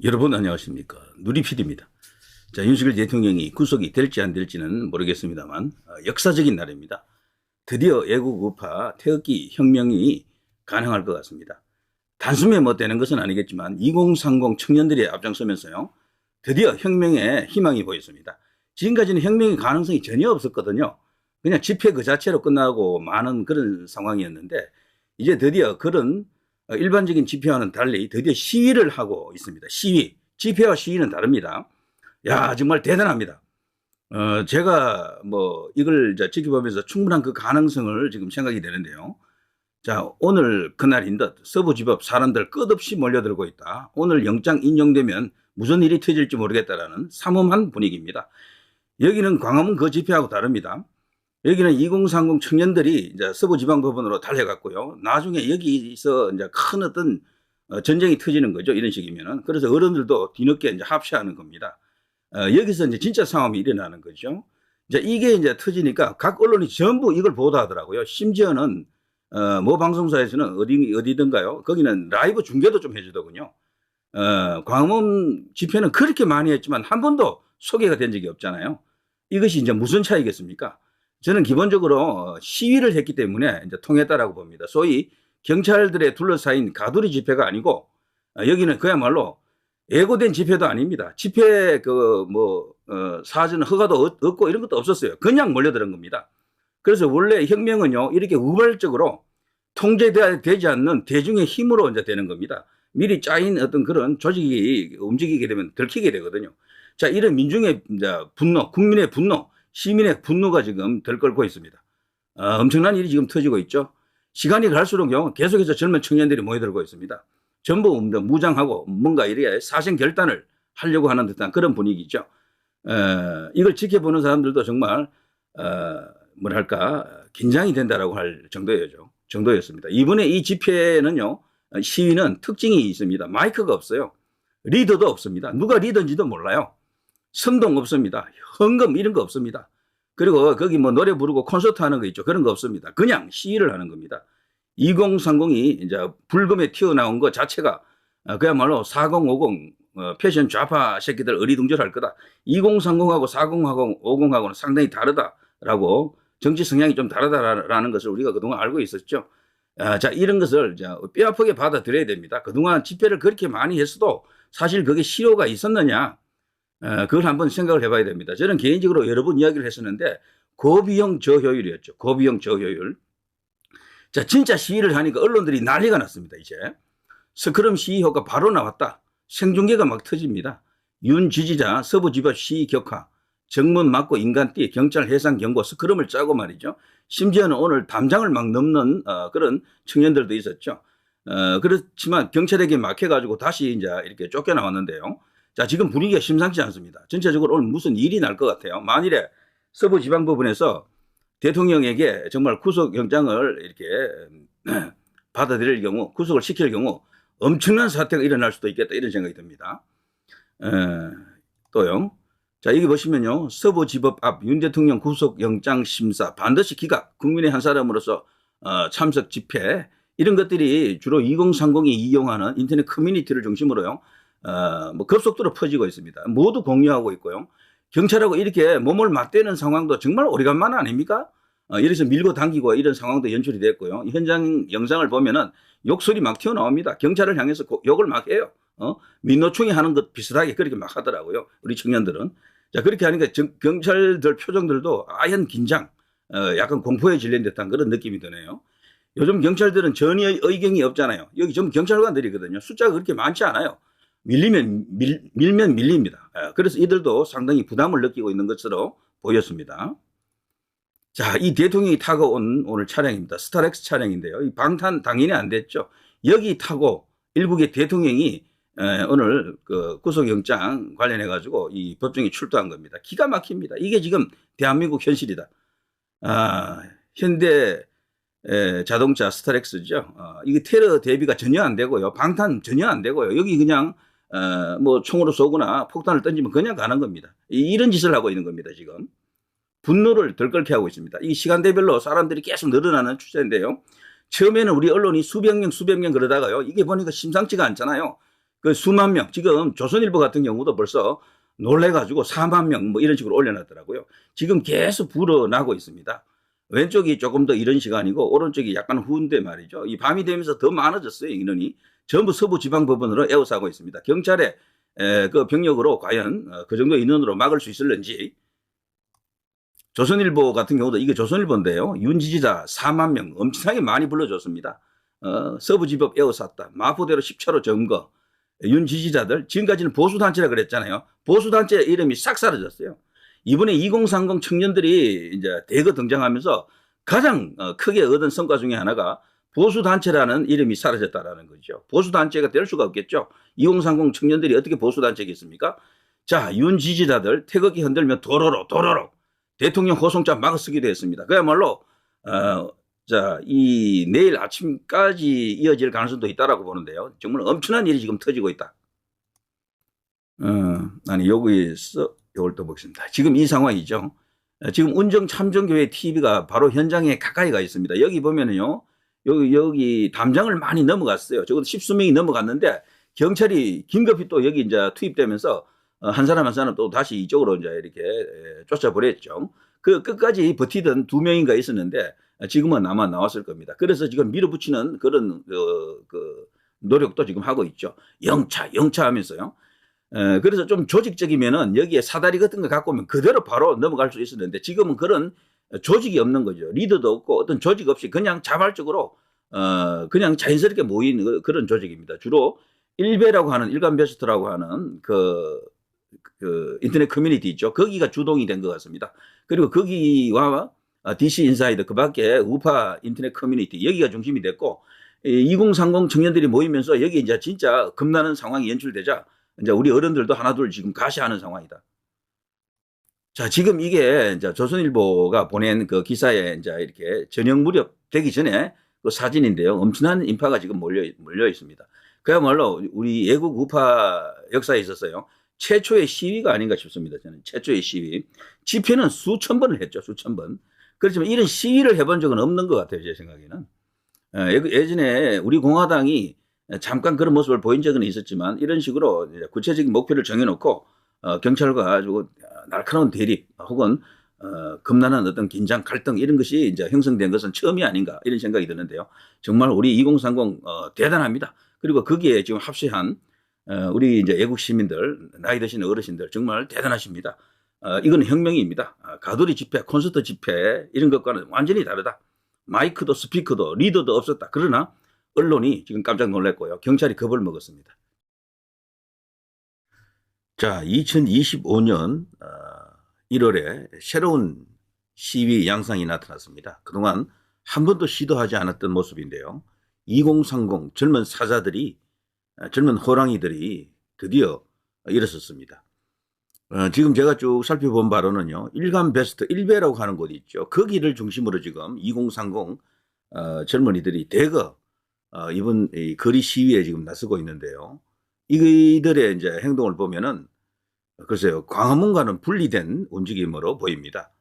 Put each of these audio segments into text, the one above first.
여러분 안녕하십니까. 누리PD입니다. 자, 윤석열 대통령이 구속이 될지 안 될지는 모르겠습니다만 역사적인 날입니다. 드디어 애국 우파 태극기 혁명이 가능할 것 같습니다. 단숨에 뭐 되는 것은 아니겠지만 2030 청년들이 앞장서면서요. 드디어 혁명의 희망이 보였습니다. 지금까지는 혁명의 가능성이 전혀 없었거든요. 그냥 집회 그 자체로 끝나고 많은 그런 상황이었는데 이제 드디어 그런 일반적인 집회와는 달리 드디어 시위를 하고 있습니다. 시위. 집회와 시위는 다릅니다. 야, 정말 대단합니다. 제가 뭐 이걸 지켜보면서 충분한 그 가능성을 지금 생각이 되는데요. 자, 오늘 그날인 듯 서부지법 사람들 끝없이 몰려들고 있다. 오늘 영장 인용되면 무슨 일이 터질지 모르겠다라는 삼엄한 분위기입니다. 여기는 광화문 그 집회하고 다릅니다. 여기는 2030 청년들이 이제 서부지방법원으로 달려갔고요. 나중에 여기서 이제 큰 어떤 전쟁이 터지는 거죠. 이런 식이면은. 그래서 어른들도 뒤늦게 이제 합시하는 겁니다. 여기서 이제 진짜 상황이 일어나는 거죠. 이제 이게 이제 터지니까 각 언론이 전부 이걸 보도하더라고요. 심지어는 모 방송사에서는 어디든가요. 거기는 라이브 중계도 좀 해주더군요. 광화문 집회는 그렇게 많이 했지만 한 번도 소개가 된 적이 없잖아요. 이것이 이제 무슨 차이겠습니까? 저는 기본적으로 시위를 했기 때문에 이제 통했다라고 봅니다. 소위 경찰들에 둘러싸인 가두리 집회가 아니고 여기는 그야말로 예고된 집회도 아닙니다. 집회 사전 허가도 없고 이런 것도 없었어요. 그냥 몰려드는 겁니다. 그래서 원래 혁명은요 이렇게 우발적으로 통제되지 않는 대중의 힘으로 이제 되는 겁니다. 미리 짜인 어떤 그런 조직이 움직이게 되면 들키게 되거든요. 자, 이런 민중의 분노, 국민의 분노, 시민의 분노가 지금 들끓고 있습니다. 엄청난 일이 지금 터지고 있죠. 시간이 갈수록요 계속해서 젊은 청년들이 모여들고 있습니다. 전부 무장하고 뭔가 이렇게 사생 결단을 하려고 하는 듯한 그런 분위기죠. 이걸 지켜보는 사람들도 정말 긴장이 된다라고 할 정도였습니다. 이번에 이 집회는요 시위는 특징이 있습니다. 마이크가 없어요. 리더도 없습니다. 누가 리더인지도 몰라요. 선동 없습니다. 헌금 이런 거 없습니다. 그리고 거기 뭐 노래 부르고 콘서트 하는 거 있죠. 그런 거 없습니다. 그냥 시위를 하는 겁니다. 2030이 이제 불금에 튀어나온 것 자체가 그야말로 4050 패션 좌파 새끼들 어리둥절할 거다. 2030하고 40하고 50하고는 상당히 다르다라고 정치 성향이 좀 다르다라는 것을 우리가 그동안 알고 있었죠. 자, 이런 것을 뼈아프게 받아들여야 됩니다. 그동안 집회를 그렇게 많이 했어도 사실 그게 실효가 있었느냐. 그걸 한번 생각을 해봐야 됩니다. 저는 개인적으로 여러 번 이야기를 했었는데 고비용 저효율이었죠. 고비용 저효율. 자, 진짜 시위를 하니까 언론들이 난리가 났습니다. 이제 스크럼 시위 효과 바로 나왔다. 생중계가 막 터집니다. 윤 지지자 서부지법 시위 격화, 정문 맞고 인간띠, 경찰 해상 경고, 스크럼을 짜고 말이죠. 심지어는 오늘 담장을 막 넘는 그런 청년들도 있었죠. 그렇지만 경찰에게 막혀가지고 다시 이제 이렇게 쫓겨나왔는데요. 자, 지금 분위기가 심상치 않습니다. 전체적으로 오늘 무슨 일이 날 것 같아요. 만일에 서부지방법원에서 대통령에게 정말 구속영장을 이렇게 받아들일 경우, 구속을 시킬 경우 엄청난 사태가 일어날 수도 있겠다 이런 생각이 듭니다. 또요. 자, 여기 보시면요. 서부지법 앞 윤 대통령 구속영장 심사 반드시 기각, 국민의 한 사람으로서 참석 집회 이런 것들이 주로 2030이 이용하는 인터넷 커뮤니티를 중심으로요. 뭐 급속도로 퍼지고 있습니다. 모두 공유하고 있고요. 경찰하고 이렇게 몸을 맞대는 상황도 정말 오래간만 아닙니까? 이래서 밀고 당기고 이런 상황도 연출이 됐고요. 현장 영상을 보면은 욕설이 막 튀어나옵니다. 경찰을 향해서 욕을 막 해요. 민노총이 하는 것 비슷하게 그렇게 막 하더라고요. 우리 청년들은. 자, 그렇게 하니까 경찰들 표정들도 아연 긴장, 약간 공포에 질린 듯한 그런 느낌이 드네요. 요즘 경찰들은 전혀 의경이 없잖아요. 여기 전부 경찰관들이거든요. 숫자가 그렇게 많지 않아요. 밀면 밀립니다. 그래서 이들도 상당히 부담을 느끼고 있는 것으로 보였습니다. 자, 이 대통령이 타고 온 오늘 차량입니다. 스타렉스 차량인데요. 이 방탄 당연히 안 됐죠. 여기 타고 일국의 대통령이 오늘 그 구속영장 관련해 가지고 이 법정에 출두한 겁니다. 기가 막힙니다. 이게 지금 대한민국 현실이다. 현대 자동차 스타렉스죠. 이게 테러 대비가 전혀 안 되고요. 방탄 전혀 안 되고요. 여기 그냥 뭐 총으로 쏘거나 폭탄을 던지면 그냥 가는 겁니다. 이런 짓을 하고 있는 겁니다. 지금 분노를 덜끓게 하고 있습니다. 이 시간대별로 사람들이 계속 늘어나는 추세인데요. 처음에는 우리 언론이 수백 명 그러다가요. 이게 보니까 심상치가 않잖아요. 그 수만 명, 지금 조선일보 같은 경우도 벌써 놀래가지고 4만 명 뭐 이런 식으로 올려놨더라고요. 지금 계속 불어나고 있습니다. 왼쪽이 조금 더 이런 시간이고 오른쪽이 약간 후운데 말이죠. 이 밤이 되면서 더 많아졌어요. 인원이. 전부 서부지방법원으로 에워싸고 있습니다. 경찰의 그 병력으로 과연 그 정도 인원으로 막을 수 있을는지. 조선일보 같은 경우도 이게 조선일보인데요. 윤 지지자 4만 명 엄청나게 많이 불러줬습니다. 서부지법 에워쌌다. 마포대로 10차로 점거. 윤 지지자들 지금까지는 보수단체라 그랬잖아요. 보수단체 이름이 싹 사라졌어요. 이번에 2030 청년들이 이제 대거 등장하면서 가장 크게 얻은 성과 중에 하나가 보수단체라는 이름이 사라졌다라는 거죠. 보수단체가 될 수가 없겠죠. 2030 청년들이 어떻게 보수단체겠습니까? 자, 윤 지지자들 태극기 흔들며 도로로 대통령 호송자 막아 쓰기도 했습니다. 그야말로 자, 이 내일 아침까지 이어질 가능성도 있다라고 보는데요. 정말 엄청난 일이 지금 터지고 있다. 아니 여기서 이걸 또 보겠습니다. 지금 이 상황이죠. 지금 운정 참정교회 TV가 바로 현장에 가까이 가 있습니다. 여기 보면은요, 여기 담장을 많이 넘어갔어요. 적어도 10수명이 넘어갔는데 경찰이 긴급히 또 여기 이제 투입되면서 한 사람 한 사람 또 다시 이쪽으로 이제 이렇게 쫓아버렸죠. 그 끝까지 버티던 2명인가 있었는데 지금은 아마 나왔을 겁니다. 그래서 지금 밀어붙이는 그런 그 노력도 지금 하고 있죠. 영차 하면서요. 그래서 좀 조직적이면은 여기에 사다리 같은 거 갖고 오면 그대로 바로 넘어갈 수 있었는데 지금은 그런 조직이 없는 거죠. 리더도 없고 어떤 조직 없이 그냥 자발적으로 그냥 자연스럽게 모인 그런 조직입니다. 주로 일베라고 하는 일간 베스트라고 하는 그 인터넷 커뮤니티 있죠. 거기가 주동이 된 것 같습니다. 그리고 거기와 DC 인사이더 그 밖에 우파 인터넷 커뮤니티 여기가 중심이 됐고 2030 청년들이 모이면서 여기 이제 진짜 겁나는 상황이 연출되자 이제 우리 어른들도 하나둘 지금 가시하는 상황이다. 자, 지금 이게 이제 조선일보가 보낸 그 기사에 이제 이렇게 저녁 무렵 되기 전에 그 사진인데요. 엄청난 인파가 지금 몰려 있습니다. 그야말로 우리 애국 우파 역사에 있었어요. 최초의 시위가 아닌가 싶습니다. 저는 최초의 시위. 집회는 수천 번을 했죠. 수천 번. 그렇지만 이런 시위를 해본 적은 없는 것 같아요. 제 생각에는. 예전에 우리 공화당이 잠깐 그런 모습을 보인 적은 있었지만 이런 식으로 구체적인 목표를 정해놓고 경찰과 아주 날카로운 대립 혹은 겁나는 어떤 긴장, 갈등 이런 것이 이제 형성된 것은 처음이 아닌가 이런 생각이 드는데요. 정말 우리 2030 대단합니다. 그리고 거기에 지금 합세한 우리 이제 애국 시민들, 나이 드신 어르신들 정말 대단하십니다. 이건 혁명입니다. 가두리 집회, 콘서트 집회 이런 것과는 완전히 다르다. 마이크도 스피커도 리더도 없었다. 그러나 언론이 지금 깜짝 놀랐고요. 경찰이 겁을 먹었습니다. 자, 2025년 1월에 새로운 시위 양상이 나타났습니다. 그동안 한 번도 시도하지 않았던 모습인데요. 2030 젊은 사자들이 젊은 호랑이들이 드디어 일어섰습니다. 지금 제가 쭉 살펴본 바로는요. 일간 베스트 1배라고 하는 곳이 있죠. 거기를 중심으로 지금 2030 젊은이들이 대거 이번 이 거리 시위에 지금 나서고 있는데요. 이들의 이제 행동을 보면은 글쎄요. 광화문과는 분리된 움직임으로 보입니다.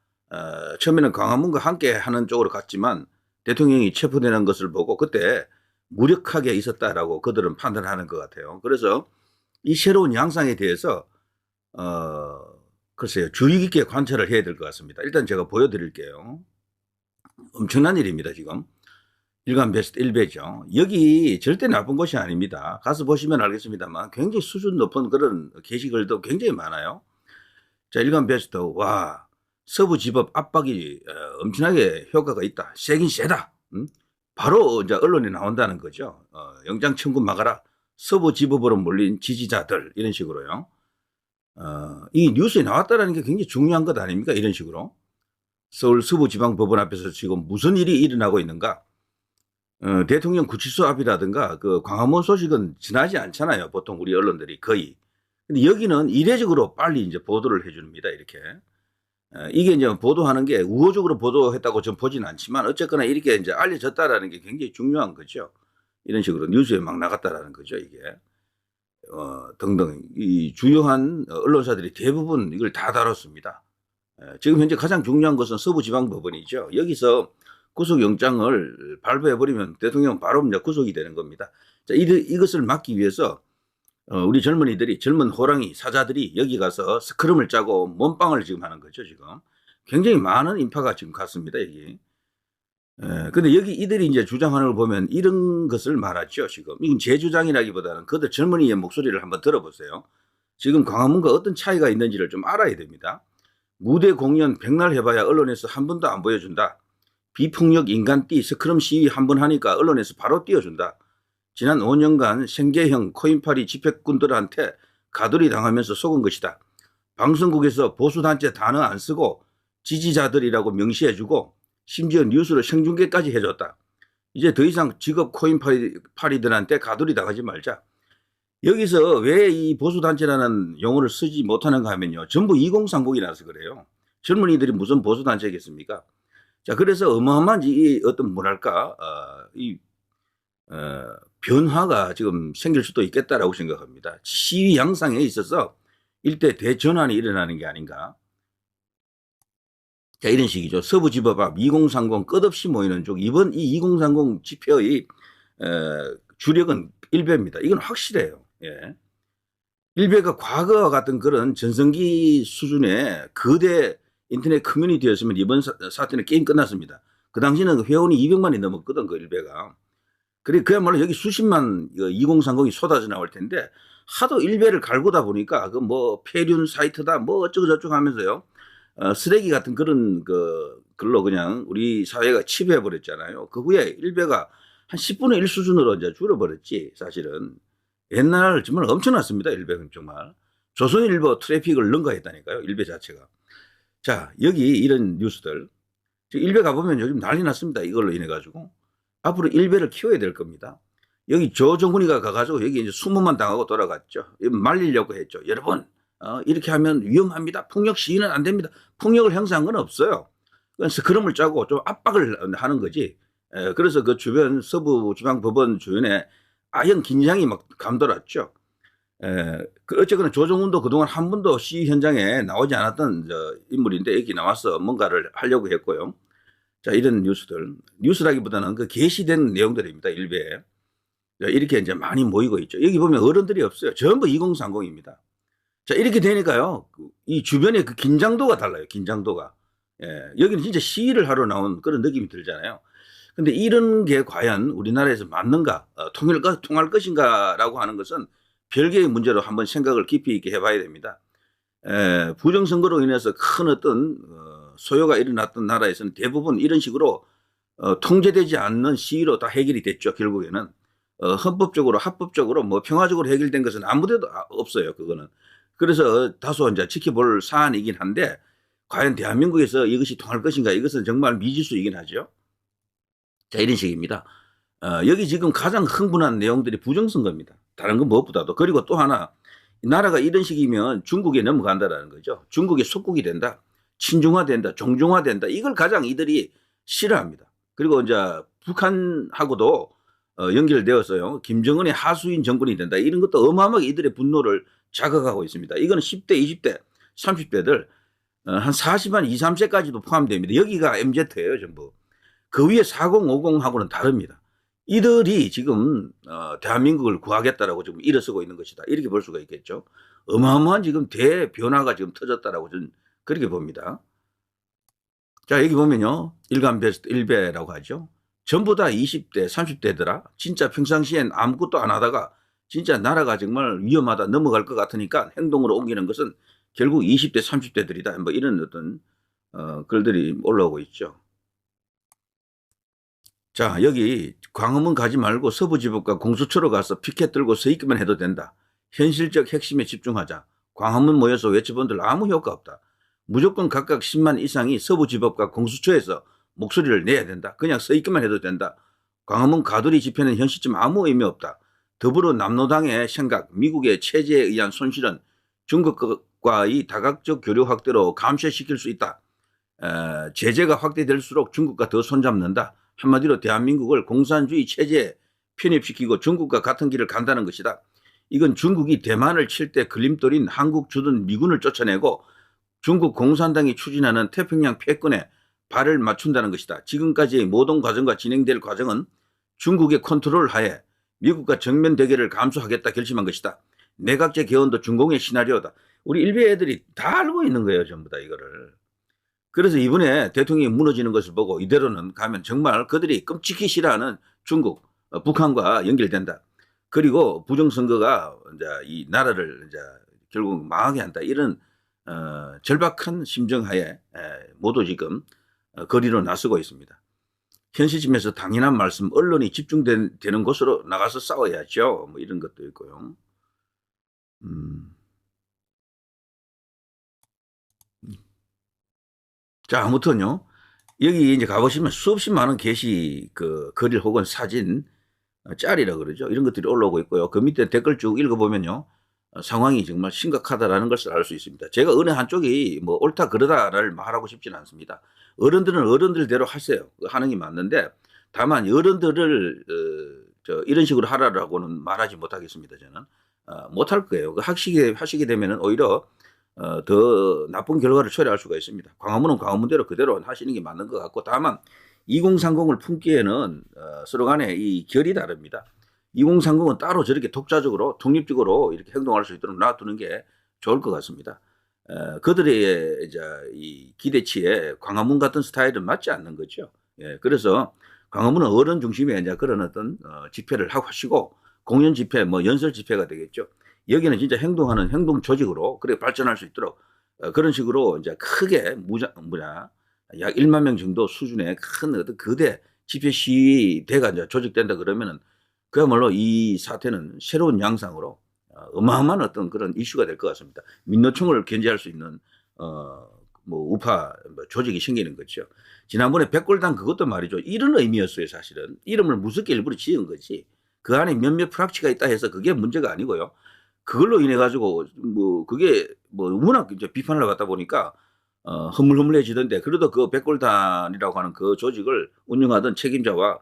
처음에는 광화문과 함께 하는 쪽으로 갔지만 대통령이 체포되는 것을 보고 그때 무력하게 있었다라고 그들은 판단하는 것 같아요. 그래서 이 새로운 양상에 대해서 글쎄요. 주의 깊게 관찰을 해야 될 것 같습니다. 일단 제가 보여드릴게요. 엄청난 일입니다. 지금. 일간 베스트 1배죠. 여기 절대 나쁜 곳이 아닙니다. 가서 보시면 알겠습니다만 굉장히 수준 높은 그런 게시글도 굉장히 많아요. 자, 일간 베스트. 와, 서부지법 압박이 엄청나게 효과가 있다. 세긴 세다. 바로 이제 언론에 나온다는 거죠. 영장 청구 막아라. 서부지법으로 몰린 지지자들 이런 식으로요. 이 뉴스에 나왔다는 게 굉장히 중요한 것 아닙니까? 이런 식으로. 서울 서부지방법원 앞에서 지금 무슨 일이 일어나고 있는가? 대통령 구치소 앞이라든가 그 광화문 소식은 지나지 않잖아요. 보통 우리 언론들이 거의. 근데 여기는 이례적으로 빨리 이제 보도를 해줍니다. 이렇게. 이게 이제 보도하는 게 우호적으로 보도했다고 전 보진 않지만 어쨌거나 이렇게 이제 알려졌다라는 게 굉장히 중요한 거죠. 이런 식으로 뉴스에 막 나갔다라는 거죠. 이게. 등등. 이 주요한 언론사들이 대부분 이걸 다 다뤘습니다. 지금 현재 가장 중요한 것은 서부지방법원이죠. 여기서 구속영장을 발부해버리면 대통령은 바로 이제 구속이 되는 겁니다. 자, 이것을 막기 위해서 우리 젊은이들이, 젊은 호랑이 사자들이 여기 가서 스크럼을 짜고 몸빵을 지금 하는 거죠, 지금. 굉장히 많은 인파가 지금 갔습니다, 여기. 근데 여기 이들이 이제 주장하는 걸 보면 이런 것을 말하죠, 지금. 이건 제 주장이라기보다는 그들 젊은이의 목소리를 한번 들어보세요. 지금 광화문과 어떤 차이가 있는지를 좀 알아야 됩니다. 무대 공연 백날 해봐야 언론에서 한 번도 안 보여준다. 비폭력 인간띠 스크럼 시위 한 번 하니까 언론에서 바로 띄워준다. 지난 5년간 생계형 코인팔이 집회꾼들한테 가두리 당하면서 속은 것이다. 방송국에서 보수단체 단어 안 쓰고 지지자들이라고 명시해주고 심지어 뉴스로 생중계까지 해줬다. 이제 더 이상 직업 코인팔이들한테 가두리 당하지 말자. 여기서 왜 이 보수단체라는 용어를 쓰지 못하는가 하면요. 전부 2030이라서 그래요. 젊은이들이 무슨 보수단체겠습니까? 자, 그래서 어마어마한 이 어떤 뭐랄까, 변화가 지금 생길 수도 있겠다라고 생각합니다. 시위 양상에 있어서 일대 대전환이 일어나는 게 아닌가. 자, 이런 식이죠. 서부지법 앞 2030 끝없이 모이는 쪽. 이번 이 2030 집회의 주력은 일베입니다. 이건 확실해요. 예. 일베가 과거와 같은 그런 전성기 수준의 거대 인터넷 커뮤니티였으면 이번 사태는 게임 끝났습니다. 그 당시는 회원이 200만이 넘었거든, 그 일베가. 그래, 그야말로 여기 수십만 2030이 쏟아져 나올 텐데, 하도 일베를 갈구다 보니까, 그 뭐, 폐륜 사이트다, 뭐, 어쩌고저쩌고 하면서요. 쓰레기 같은 그런, 글로 그냥 우리 사회가 치부해버렸잖아요. 그 후에 일베가 한 10분의 1 수준으로 이제 줄어버렸지, 사실은. 옛날 정말 엄청났습니다, 일베는 정말. 조선일보 트래픽을 능가했다니까요, 일베 자체가. 자, 여기 이런 뉴스들. 일베 가보면 요즘 난리 났습니다, 이걸로 인해가지고. 앞으로 일베를 키워야 될 겁니다. 여기 조정훈이가 가가지고 여기 이제 수모만 당하고 돌아갔죠. 말리려고 했죠. 여러분, 이렇게 하면 위험합니다. 폭력 시위는 안 됩니다. 폭력을 행사한 건 없어요. 그건 스크럼을 짜고 좀 압박을 하는 거지. 그래서 그 주변 서부지방법원 주변에 아연 긴장이 막 감돌았죠. 어쨌거나 조정훈도 그동안 한 번도 시위 현장에 나오지 않았던 인물인데 여기 나와서 뭔가를 하려고 했고요. 자, 이런 뉴스들. 뉴스라기보다는 그 게시된 내용들입니다. 일베에. 이렇게 이제 많이 모이고 있죠. 여기 보면 어른들이 없어요. 전부 2030입니다. 자, 이렇게 되니까요. 이 주변의 그 긴장도가 달라요. 긴장도가. 여기는 진짜 시위를 하러 나온 그런 느낌이 들잖아요. 근데 이런 게 과연 우리나라에서 맞는가, 통할 것인가라고 하는 것은 별개의 문제로 한번 생각을 깊이 있게 해봐야 됩니다. 부정선거로 인해서 큰 어떤 소요가 일어났던 나라에서는 대부분 이런 식으로 통제되지 않는 시위로 다 해결이 됐죠. 결국에는 헌법적으로 합법적으로 뭐 평화적으로 해결된 것은 아무데도 없어요. 그거는. 그래서 다소 이제 지켜볼 사안이긴 한데 과연 대한민국에서 이것이 통할 것인가, 이것은 정말 미지수이긴 하죠. 자, 이런 식입니다. 여기 지금 가장 흥분한 내용들이 부정선거입니다. 다른 건 무엇보다도. 그리고 또 하나, 나라가 이런 식이면 중국에 넘어간다라는 거죠. 중국의 속국이 된다. 친중화된다. 종중화된다. 이걸 가장 이들이 싫어합니다. 그리고 이제 북한하고도 연결되었어요. 김정은의 하수인 정권이 된다. 이런 것도 어마어마하게 이들의 분노를 자극하고 있습니다. 이거는 10대, 20대, 30대들 한 40한 2, 3세까지도 포함됩니다. 여기가 MZ예요, 전부. 그 위에 4050하고는 다릅니다. 이들이 지금 대한민국을 구하겠다라고 지금 일어서고 있는 것이다. 이렇게 볼 수가 있겠죠. 어마어마한 지금 대변화가 지금 터졌다라고 저는 그렇게 봅니다. 자, 여기 보면요. 일간 베스트 1배라고 하죠. 전부 다 20대, 30대더라. 진짜 평상시엔 아무것도 안 하다가 진짜 나라가 정말 위험하다, 넘어갈 것 같으니까 행동으로 옮기는 것은 결국 20대, 30대들이다. 뭐 이런 어떤 글들이 올라오고 있죠. 자, 여기 광화문 가지 말고 서부지법과 공수처로 가서 피켓 들고 서 있기만 해도 된다. 현실적 핵심에 집중하자. 광화문 모여서 외쳐본들 아무 효과 없다. 무조건 각각 10만 이상이 서부지법과 공수처에서 목소리를 내야 된다. 그냥 서 있기만 해도 된다. 광화문 가두리 집회는 현 시점 아무 의미 없다. 더불어 남로당의 생각, 미국의 체제에 의한 손실은 중국과의 다각적 교류 확대로 감쇄시킬 수 있다. 제재가 확대될수록 중국과 더 손잡는다. 한마디로 대한민국을 공산주의 체제에 편입시키고 중국과 같은 길을 간다는 것이다. 이건 중국이 대만을 칠 때 걸림돌인 한국 주둔 미군을 쫓아내고 중국 공산당이 추진하는 태평양 패권에 발을 맞춘다는 것이다. 지금까지의 모든 과정과 진행될 과정은 중국의 컨트롤 하에 미국과 정면 대결을 감수하겠다 결심한 것이다. 내각제 개헌도 중공의 시나리오다. 우리 일베 애들이 다 알고 있는 거예요, 전부 다 이거를. 그래서 이번에 대통령이 무너지는 것을 보고 이대로는 가면 정말 그들이 끔찍히 싫어하는 중국, 북한과 연결된다. 그리고 부정선거가 이제 이 나라를 이제 결국 망하게 한다. 이런 절박한 심정하에 모두 지금 거리로 나서고 있습니다. 현 시점에서 당연한 말씀, 언론이 집중되는 곳으로 나가서 싸워야죠. 뭐 이런 것도 있고요. 자, 아무튼요. 여기 이제 가보시면 수없이 많은 게시 그 글일 혹은 사진, 짤이라 그러죠. 이런 것들이 올라오고 있고요. 그 밑에 댓글 쭉 읽어보면요. 상황이 정말 심각하다라는 것을 알 수 있습니다. 제가 어느 한쪽이 뭐 옳다 그러다를 말하고 싶지는 않습니다. 어른들은 어른들대로 하세요. 하는 게 맞는데 다만 어른들을 이런 식으로 하라라고는 말하지 못하겠습니다. 저는 못할 거예요. 하시게 되면은 오히려 더 나쁜 결과를 초래할 수가 있습니다. 광화문은 광화문대로 그대로 하시는 게 맞는 것 같고 다만 2030을 품기에는 서로 간에 이 결이 다릅니다. 2030은 따로 저렇게 독자적으로 독립적으로 이렇게 행동할 수 있도록 놔두는 게 좋을 것 같습니다. 그들의 이제 이 기대치에 광화문 같은 스타일은 맞지 않는 거죠. 예, 그래서 광화문은 어른 중심의 이제 그런 어떤 집회를 하시고 공연 집회, 뭐 연설 집회가 되겠죠. 여기는 진짜 행동하는 행동 조직으로 그래 발전할 수 있도록 그런 식으로 이제 크게 약 1만 명 정도 수준의 큰 어떤 거대 집회 시위대가 이제 조직된다 그러면은 그야말로 이 사태는 새로운 양상으로 어마어마한 어떤 그런 이슈가 될 것 같습니다. 민노총을 견제할 수 있는 뭐 우파 조직이 생기는 거죠. 지난번에 백골당 그것도 말이죠. 이런 의미였어요, 사실은. 이름을 무섭게 일부러 지은 거지. 그 안에 몇몇 프락치가 있다 해서 그게 문제가 아니고요. 그걸로 인해 가지고 뭐 그게 뭐 워낙 이제 비판을 받다 보니까 허물허물해지던데 그래도 그 백골단이라고 하는 그 조직을 운영하던 책임자와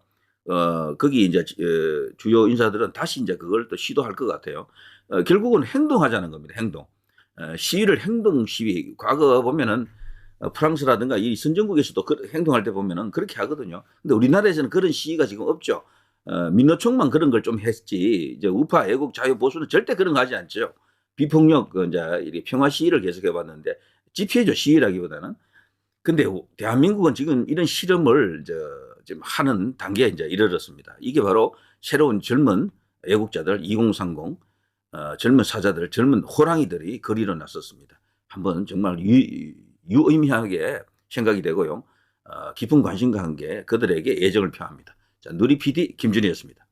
거기 이제 주요 인사들은 다시 이제 그걸 또 시도할 것 같아요. 결국은 행동하자는 겁니다. 행동. 시위를 행동 시위. 과거 보면은 프랑스라든가 이 선진국에서도 행동할 때 보면은 그렇게 하거든요. 근데 우리나라에서는 그런 시위가 지금 없죠. 민노총만 그런 걸 좀 했지. 이제 우파 애국 자유 보수는 절대 그런 거 하지 않죠. 비폭력 이제 이렇게 평화 시위를 계속해 왔는데 집회죠, 시위라기보다는. 근데 대한민국은 지금 이런 실험을 지금 하는 단계에 이제 이르렀습니다. 이게 바로 새로운 젊은 애국자들 2030 젊은 사자들, 젊은 호랑이들이 거리로 나섰습니다. 한번 정말 유의미하게 생각이 되고요. 깊은 관심과 함께 그들에게 애정을 표합니다. 자, 누리 PD 김준희였습니다.